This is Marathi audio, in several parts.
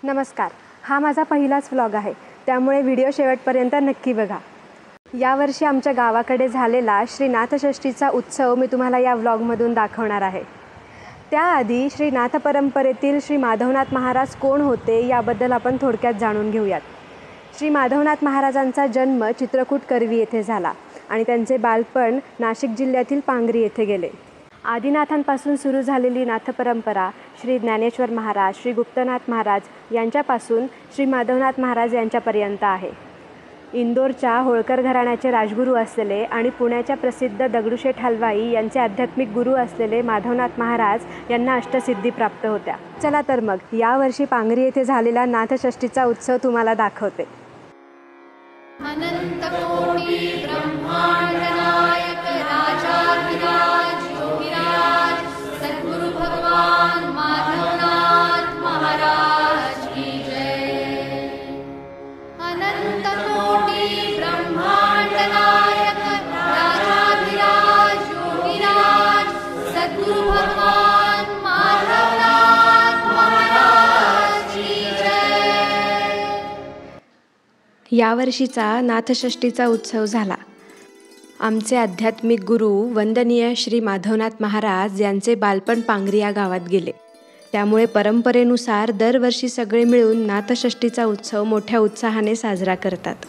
नमस्कार, हा माझा पहिलाच व्लॉग आहे, त्यामुळे व्हिडिओ शेवटपर्यंत नक्की बघा। यावर्षी आमच्या गावाकडे झालेला श्री नाथषष्ठीचा उत्सव मी तुम्हाला या व्लॉगमधून दाखवणार आहे। त्याआधी श्री नाथ परंपरेतील श्री माधवनाथ महाराज कोण होते याबद्दल आपण थोडक्यात जाणून घेऊयात। श्री माधवनाथ महाराजांचा जन्म चित्रकूट करवी येथे झाला आणि त्यांचे बालपण नाशिक जिल्ह्यातील पांगरी येथे गेले। आदिनाथांपासून सुरू झालेली नाथ परंपरा श्री ज्ञानेश्वर महाराज, श्री गुप्तनाथ महाराज यांच्यापासून श्री माधवनाथ महाराज यांच्यापर्यंत आहे। इंदोरच्या होळकर घराण्याचे राजगुरू असलेले आणि पुण्याच्या प्रसिद्ध दगडूशेठ हलवाई यांचे आध्यात्मिक गुरु असलेले माधवनाथ महाराज यांना अष्टसिद्धी प्राप्त होत्या। चला तर मग यावर्षी पांगरी येथे झालेला नाथषष्ठीचा उत्सव तुम्हाला दाखवते। अनंत कोटी ब्रह्मांड नायक राजाधिराज योगीराज सद्गुरु भगवान माधवनाथ महाराज की जय। अनंत कोटी ब्रह्मांड नायक राजाधिराज योगीराज सद्गुरु भगवान माधवनाथ महाराज की जय। यावर्षीचा नाथषष्ठीचा उत्सव झाला। आमचे आध्यात्मिक गुरु वंदनीय श्री माधवनाथ महाराज यांचे बालपण पांगरी या गावात गेले, त्यामुळे परंपरेनुसार दरवर्षी सगळे मिळून नाथषष्ठीचा उत्सव मोठ्या उत्साहाने साजरा करतात।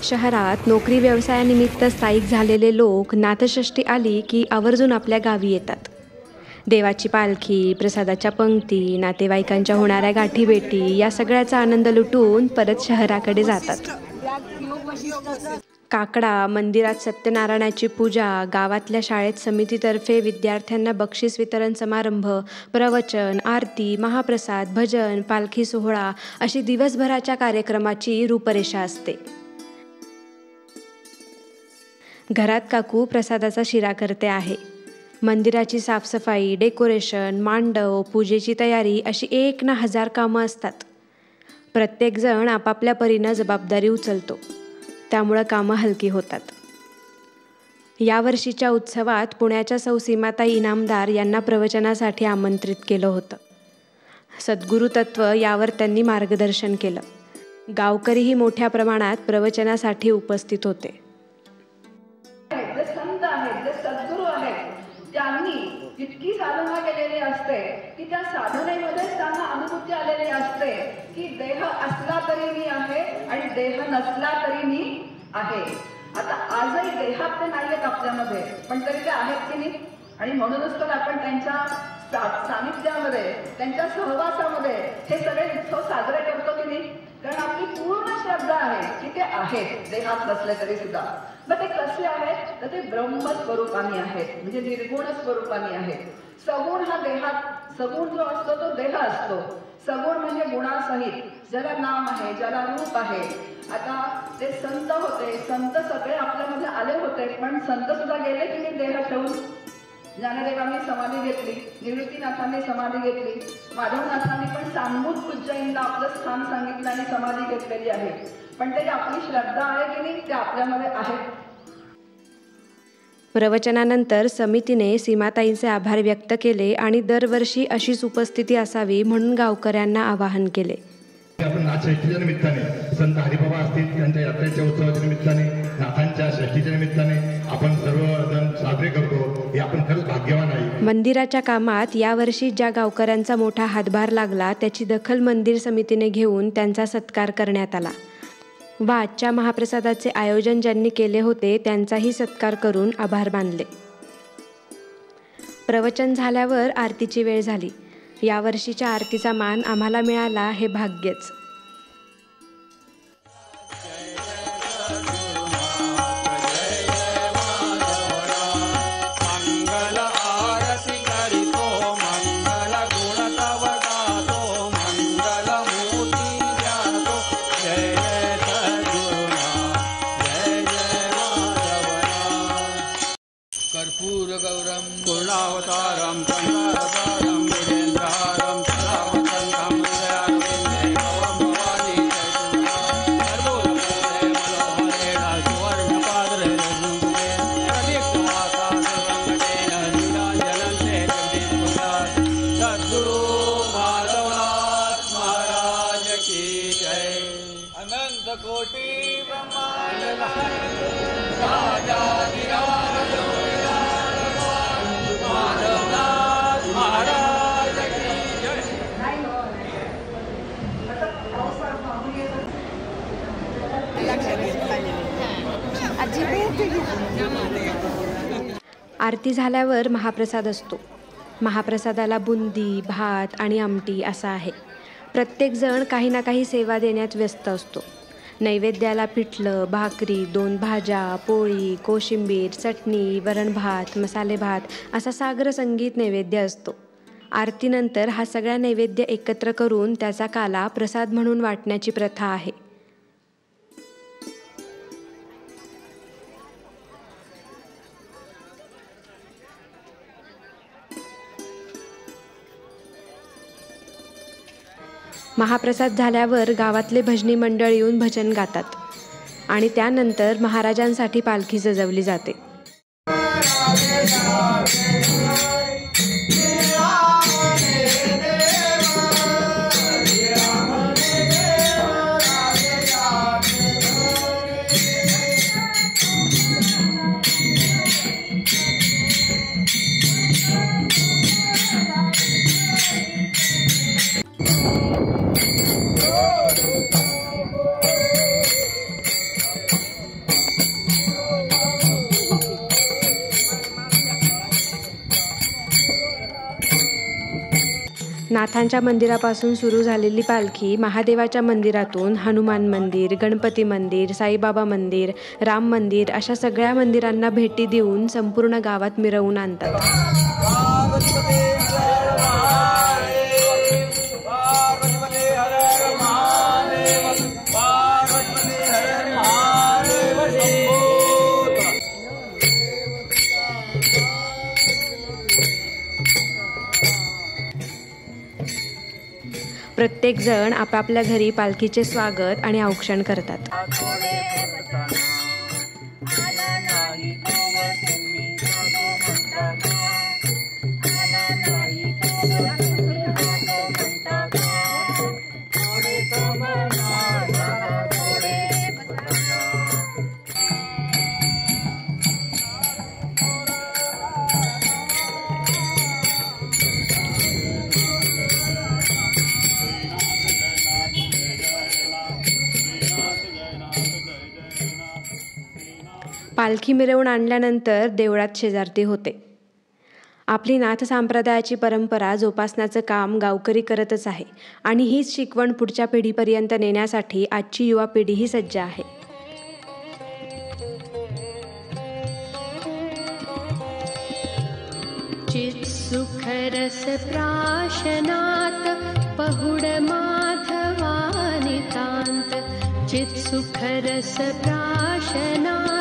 शहरात नोकरी व्यवसायानिमित्त स्थायिक झालेले लोक नाथषष्ठी आली की आवर्जून आपल्या गावी येतात। देवाची पालखी, प्रसादाच्या पंक्ती, नातेवाईकांच्या होणाऱ्या गाठीभेटी या सगळ्याचा आनंद लुटून परत शहराकडे जातात। काकडा मंदिरात सत्यनारायणाची पूजा, गावातल्या शाळेत समितीतर्फे विद्यार्थ्यांना बक्षीस वितरण समारंभ, प्रवचन, आरती, महाप्रसाद, भजन, पालखी सोहळा अशी दिवसभराच्या कार्यक्रमाची रूपरेषा असते। घरात काकू प्रसादाचा शिरा करते आहे। मंदिराची साफसफाई, डेकोरेशन, मांडव, पूजेची तयारी अशी 1 ना 1000 कामं असतात। प्रत्येकजण आपापल्या परीनं जबाबदारी उचलतो, त्यामुळं कामं हलकी होतात। यावर्षीच्या उत्सवात पुण्याच्या सौ सीमाताई इनामदार यांना प्रवचनासाठी आमंत्रित केलं होतं। सद्गुरु तत्व यावर त्यांनी मार्गदर्शन केलं। गावकरीही मोठ्या प्रमाणात प्रवचनासाठी उपस्थित होते। त्यांनी इतकी साधना केलेली असते की त्या साधनेमध्येच त्यांना अनुभूती आलेली असते की देह असला तरी मी आहे आणि देह नसला तरी मी आहे। आता आजही देहात ते नाही आहेत आपल्यामध्ये, पण तरी ते आहेत की नाही? आणि म्हणूनच तर आपण त्यांच्या सानिध्यामध्ये, त्यांच्या सहवासामध्ये हे सगळे उत्सव साजरे करतो की नाही? कारण आपली पूर्ण श्रद्धा आहे की ते आहेत देहात नसले तरी सुद्धा। मग ते कसे आहेत? तर ते ब्रह्मस्वरूपानी आहेत, म्हणजे निर्गुण स्वरूपानी आहेत। सगुण हा देहात, सगुण जो असतो तो देह असतो। सगुण म्हणजे गुणासहित, ज्याला नाम आहे, ज्याला रूप आहे। आता ते संत होते, संत सगळे आपल्यामध्ये आले होते, पण संत सुद्धा गेले की नाही देह ठेवून? ज्ञानदेवांनी समाधी घेतली, निवृत्तीनाथांनी समाधी घेतली, माधवनाथांनी पण सांगून उज्जैनला आपलं स्थान सांगितलं आणि समाधी घेतलेली आहे। पण ते आपली श्रद्धा आहे की नाही ते आपल्यामध्ये आहे। प्रवचनानंतर समितीने सीमाताईंचे आभार व्यक्त केले आणि दरवर्षी अशीच उपस्थिती असावी म्हणून गावकऱ्यांना आवाहन केले। आपण नाथषष्ठीच्या निमित्ताने संत हरिबाबा असतील त्यांच्या यात्रेच्या उत्सवाच्या निमित्ताने, नाथांच्या षष्ठीच्या निमित्ताने आपण सर्वजण साजरे करतो, हे आपण खरंच भाग्यवान आहे। मंदिराच्या कामात यावर्षी ज्या गावकऱ्यांचा मोठा हातभार लागला त्याची दखल मंदिर समितीने घेऊन त्यांचा सत्कार करण्यात आला व आजच्या महाप्रसादाचे आयोजन ज्यांनी केले होते त्यांचाही सत्कार करून आभार मानले। प्रवचन झाल्यावर आरतीची वेळ झाली। यावर्षीच्या आरतीचा मान आम्हाला मिळाला हे भाग्यच। कर्पूरगौरं पूर्णावतारं चन्द्रावतारं वीरेन्द्रारं सदावसन्तं हृदयाग्निं आरती झाल्यावर महाप्रसाद असतो. महाप्रसादाला बुंदी, भात आणि आमटी असा आहे. प्रत्येकजण काही ना काही सेवा देण्यात व्यस्त असतो. नैवेद्याला पिठलं, भाकरी, 2 भाज्या, पोळी, कोशिंबीर, चटणी, वरण भात, मसाले भात असा सागर संगीत नैवेद्य असतो. आरतीनंतर हा सगळा नैवेद्य एकत्र करून त्याचा काला प्रसाद म्हणून वाटण्याची प्रथा आहे. महाप्रसाद झाल्यावर गावातले भजनी मंडळ येऊन भजन गातात आणि त्यानंतर महाराजांसाठी पालखी सजवली जाते. नाथांच्या मंदिरापासून सुरू झालेली पालखी महादेवाच्या मंदिरातून हनुमान मंदिर, गणपती मंदिर, साईबाबा मंदिर, राम मंदिर अशा सगळ्या मंदिरांना भेटी देऊन संपूर्ण गावात मिरवून आणतात. प्रत्येक जण आपापल्या घरी पालखीचे स्वागत आणि औक्षण करतात. पालखी मिरवून आणल्यानंतर देवळात शेजारती होते. आपली नाथ संप्रदायाची परंपरा जोपासण्याचं काम गावकरी करतच आहे आणि हीच शिकवण पुढच्या पिढीपर्यंत नेण्यासाठी आजची युवा पिढीही सज्ज आहे. चित सुख रस प्राशनात पहुड माधवा नितांत. चित सुख रस प्राशनात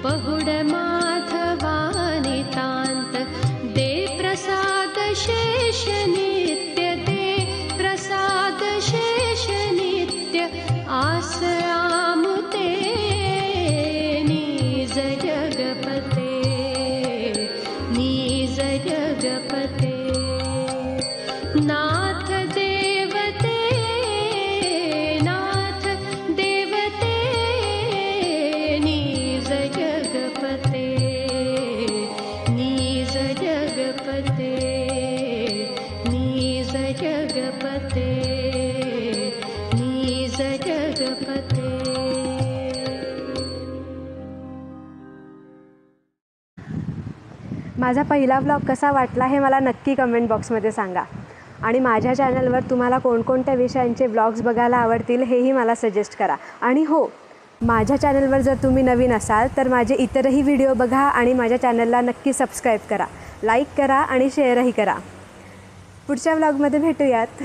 पहुड माधवा नितांत. दे प्रसाद शेष नित्य, दे प्रसाद शेष नित्य. आस आमुते निज जगपते, निज जगपते. नाथ देवते, नाथ देवते, निज जगपते, निज जगपते, निज जगपते, निज जगपते. माझा पहिला व्लॉग कसा वाटला हे मला नक्की कमेंट बॉक्समध्ये सांगा आणि माझ्या चॅनलवर तुम्हाला कोणकोणत्या विषयांचे व्लॉग्स बघायला आवडतील हेही मला सजेस्ट करा. आणि हो, माझ्या चॅनलवर जर तुम्ही नवीन असाल तर माझे इतरही व्हिडिओ बघा आणि माझ्या चॅनलला नक्की सबस्क्राईब करा, लाईक करा आणि शेअरही करा. पुढच्या व्लॉगमध्ये भेटूयात.